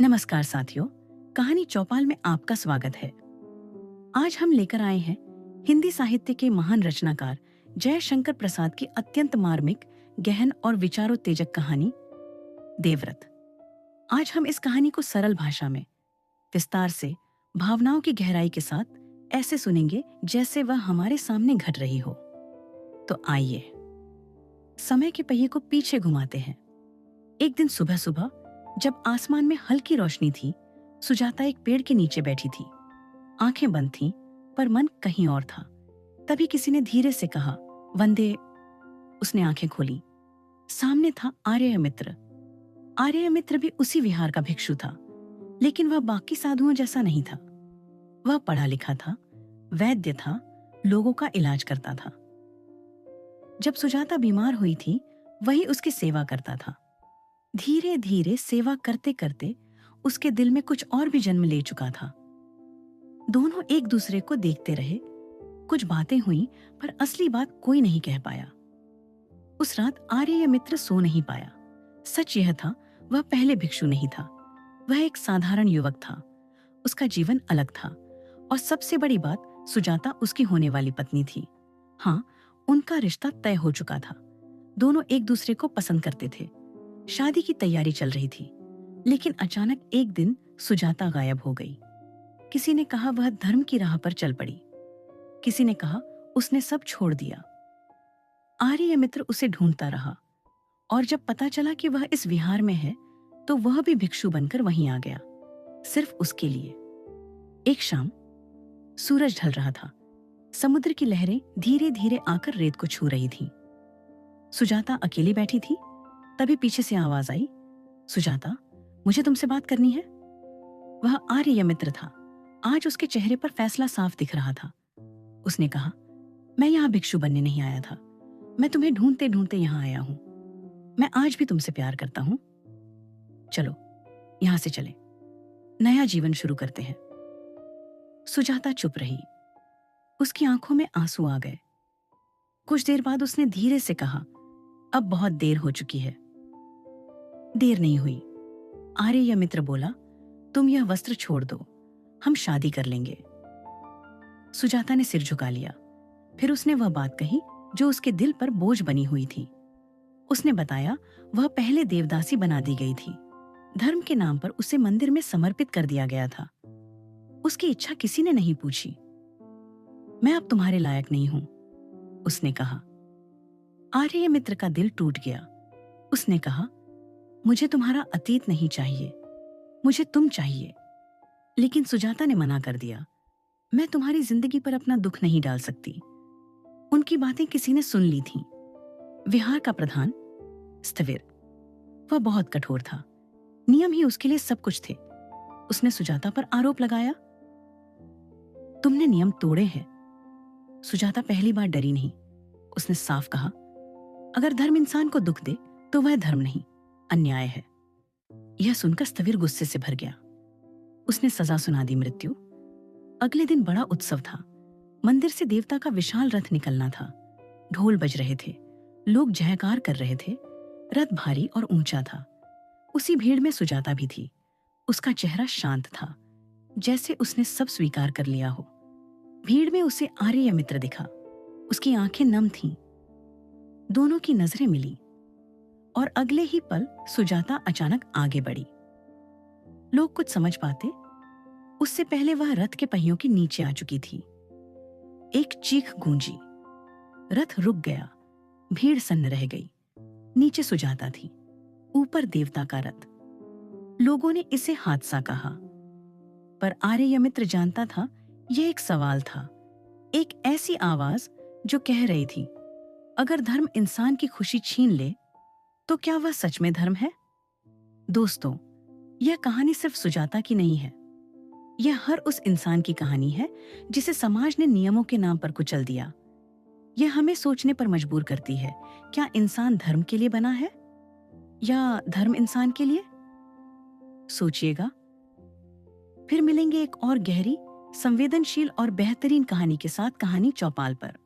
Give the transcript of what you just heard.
नमस्कार साथियों, कहानी चौपाल में आपका स्वागत है। आज हम लेकर आए हैं हिंदी साहित्य के महान रचनाकार जयशंकर प्रसाद की अत्यंत मार्मिक, गहन और विचारोत्तेजक कहानी देवव्रत। आज हम इस कहानी को सरल भाषा में विस्तार से, भावनाओं की गहराई के साथ ऐसे सुनेंगे जैसे वह हमारे सामने घट रही हो। तो आइए समय के पहिए को पीछे घुमाते हैं। एक दिन सुबह सुबह जब आसमान में हल्की रोशनी थी, सुजाता एक पेड़ के नीचे बैठी थी। आंखें बंद थीं, पर मन कहीं और था। तभी किसी ने धीरे से कहा, वंदे। उसने आंखें खोली। सामने था आर्यमित्र। आर्यमित्र भी उसी विहार का भिक्षु था, लेकिन वह बाकी साधुओं जैसा नहीं था। वह पढ़ा लिखा था, वैद्य था, लोगों का इलाज करता था। जब सुजाता बीमार हुई थी, वही उसकी सेवा करता था। धीरे धीरे सेवा करते करते उसके दिल में कुछ और भी जन्म ले चुका था। दोनों एक दूसरे को देखते रहे। कुछ बातें हुई, पर असली बात कोई नहीं कह पाया। उस रात आर्यमित्र सो नहीं पाया। सच यह था, वह पहले भिक्षु नहीं था। वह एक साधारण युवक था। उसका जीवन अलग था, और सबसे बड़ी बात, सुजाता उसकी होने वाली पत्नी थी। हाँ, उनका रिश्ता तय हो चुका था। दोनों एक दूसरे को पसंद करते थे। शादी की तैयारी चल रही थी, लेकिन अचानक एक दिन सुजाता गायब हो गई। किसी ने कहा वह धर्म की राह पर चल पड़ी। किसी ने कहा उसने सब छोड़ दिया। आर्यमित्र उसे ढूंढता रहा, और जब पता चला कि वह इस विहार में है, तो वह भी भिक्षु बनकर वहीं आ गया, सिर्फ उसके लिए। एक शाम सूरज ढल रहा था। समुद्र की लहरें धीरे धीरे आकर रेत को छू रही थीं। सुजाता अकेली बैठी थी। तभी पीछे से आवाज आई, सुजाता, मुझे तुमसे बात करनी है। वह आर्यमित्र था। आज उसके चेहरे पर फैसला साफ दिख रहा था। उसने कहा, मैं यहाँ भिक्षु बनने नहीं आया था। मैं तुम्हें ढूंढते ढूंढते यहाँ आया हूं। मैं आज भी तुमसे प्यार करता हूं। चलो यहां से चले, नया जीवन शुरू करते हैं। सुजाता चुप रही। उसकी आंखों में आंसू आ गए। कुछ देर बाद उसने धीरे से कहा, अब बहुत देर हो चुकी है। देर नहीं हुई। आर्यमित्र बोला, तुम यह वस्त्र छोड़ दो, हम शादी कर लेंगे। सुजाता ने सिर झुका लिया। फिर उसने वह बात कही जो उसके दिल पर बोझ बनी हुई थी। उसने बताया, वह पहले देवदासी बना दी गई थी। धर्म के नाम पर उसे मंदिर में समर्पित कर दिया गया था। उसकी इच्छा किसी ने नहीं पूछी। मैं अब तुम्हारे लायक नहीं हूं, उसने कहा। आर्यमित्र का दिल टूट गया। उसने कहा, मुझे तुम्हारा अतीत नहीं चाहिए, मुझे तुम चाहिए। लेकिन सुजाता ने मना कर दिया। मैं तुम्हारी जिंदगी पर अपना दुख नहीं डाल सकती। उनकी बातें किसी ने सुन ली थीं। विहार का प्रधान स्थविर, वह बहुत कठोर था। नियम ही उसके लिए सब कुछ थे। उसने सुजाता पर आरोप लगाया, तुमने नियम तोड़े हैं। सुजाता पहली बार डरी नहीं। उसने साफ कहा, अगर धर्म इंसान को दुख दे तो वह धर्म नहीं, अन्याय है। यह सुनकर स्थविर गुस्से से भर गया। उसने सजा सुना दी, मृत्यु। अगले दिन बड़ा उत्सव था। मंदिर से देवता का विशाल रथ निकलना था। ढोल बज रहे थे, लोग जयकार कर रहे थे। रथ भारी और ऊंचा था। उसी भीड़ में सुजाता भी थी। उसका चेहरा शांत था, जैसे उसने सब स्वीकार कर लिया हो। भीड़ में उसे आर्यमित्र दिखा। उसकी आंखें नम थीं। दोनों की नजरें मिली, और अगले ही पल सुजाता अचानक आगे बढ़ी। लोग कुछ समझ पाते उससे पहले वह रथ के पहियों के नीचे आ चुकी थी। एक चीख गूंजी। रथ रुक गया। भीड़ सन्न रह गई। नीचे सुजाता थी, ऊपर देवता का रथ। लोगों ने इसे हादसा कहा, पर आर्यमित्र जानता था यह एक सवाल था। एक ऐसी आवाज जो कह रही थी, अगर धर्म इंसान की खुशी छीन ले तो क्या वह सच में धर्म है? दोस्तों, यह कहानी सिर्फ सुजाता की नहीं है। यह हर उस इंसान की कहानी है जिसे समाज ने नियमों के नाम पर कुचल दिया। यह हमें सोचने पर मजबूर करती है, क्या इंसान धर्म के लिए बना है या धर्म इंसान के लिए? सोचिएगा। फिर मिलेंगे एक और गहरी, संवेदनशील और बेहतरीन कहानी के साथ, कहानी चौपाल पर।